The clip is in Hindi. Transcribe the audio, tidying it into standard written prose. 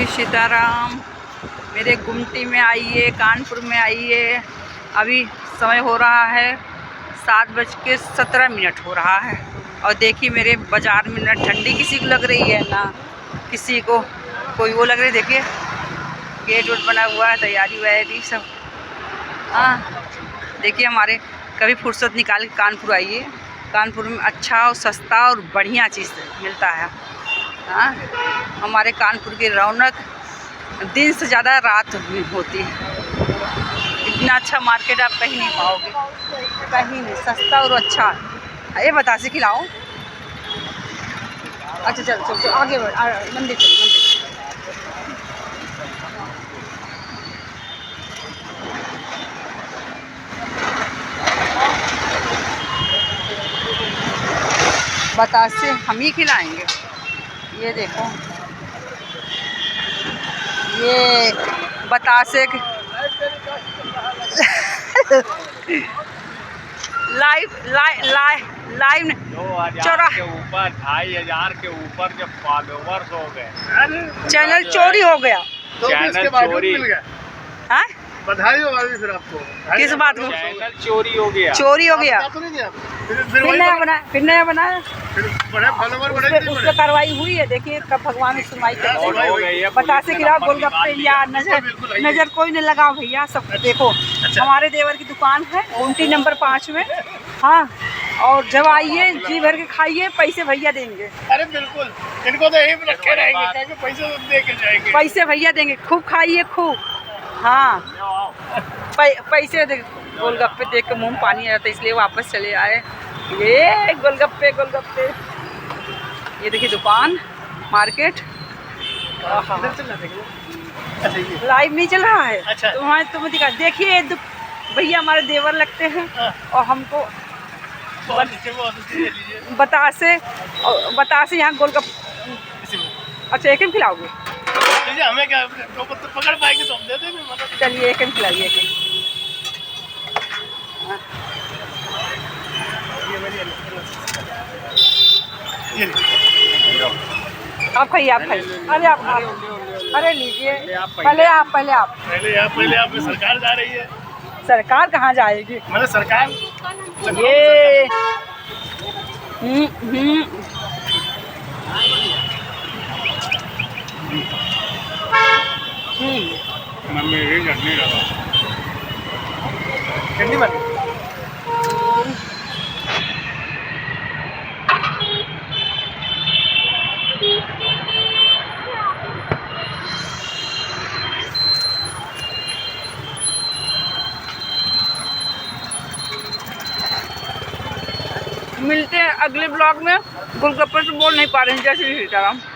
श्री सीताराम। मेरे गुमटी में आइए, कानपुर में आइए। अभी समय हो रहा है 7:17 हो रहा है और देखिए मेरे बाज़ार में ना ठंडी किसी को लग रही है ना किसी को कोई वो लग रही है। देखिए गेट वेट बना हुआ है, तैयारी वैयारी सब। हाँ देखिए, हमारे कभी फुर्सत निकाल के कानपुर आइए। कानपुर में अच्छा और सस्ता और बढ़िया चीज़ मिलता है। हाँ, हमारे कानपुर की रौनक दिन से ज़्यादा रात में होती है। इतना अच्छा मार्केट आप कहीं नहीं पाओगे, कहीं नहीं। सस्ता और अच्छा। ये बतासे खिलाओ। अच्छा चल चल चल आगे बढ़, मंदिर चल मंदिर। बतासे हम ही खिलाएंगे। ये देखो, ये बतासे लाइव चौरा के ऊपर 2500 के ऊपर जब फॉलोवर्स हो गए, चैनल चोरी हो गया। चैनल चोरी। हाँ? बधाई हो भाभी फिर आपको। किस बात को? चैनल चोरी हो गया। चोरी हो गया। फिर फिर नया बनाया। फिर बड़े फॉलोवर उस पर कार्रवाई हुई है। देखिए कब भगवान की सुनवाई कर रहे हैं। बतासे खिलाओ, गोलगप्पे या नजर कोई नहीं लगाओ भैया। सब देखो, हमारे देवर की दुकान है गुमटी नंबर 5 में। हाँ, और जब आइए जी भर के खाइए, पैसे भैया देंगे। अरे बिल्कुल, इनको तो यही रखे रहेंगे, पैसे तो दे के जाएंगे। पैसे भैया देंगे, खूब खाइए खूब। हाँ, पैसे दे। गोलगप्पे देख के मुंह में पानी आ जाता है, इसलिए वापस चले आए। ये गोलगप्पे गोलगप्पे। ये देखिए दुकान, मार्केट। लाइव नहीं चल रहा है। अच्छा। तुम दिखा। देखिए भैया हमारे देवर लगते हैं और हमको बतासे यहाँ गोलगप्पे। अच्छा, एक ही खिलाओगे? हमें क्या पकड़ पाएंगे तो हम दे देंगे। चलिए एक ही खिलाइए। आप खाइए, आप खाइए। अरे आप अरे लीजिए। पहले आप सरकार जा रही है। सरकार कहाँ जाएगी? मतलब सरकार ये मम्मी ये चटनी लगा। चटनी बन। मिलते हैं अगले ब्लॉग में। गोलगप्पे से बोल नहीं पा रहे हैं। जय श्री सीताराम।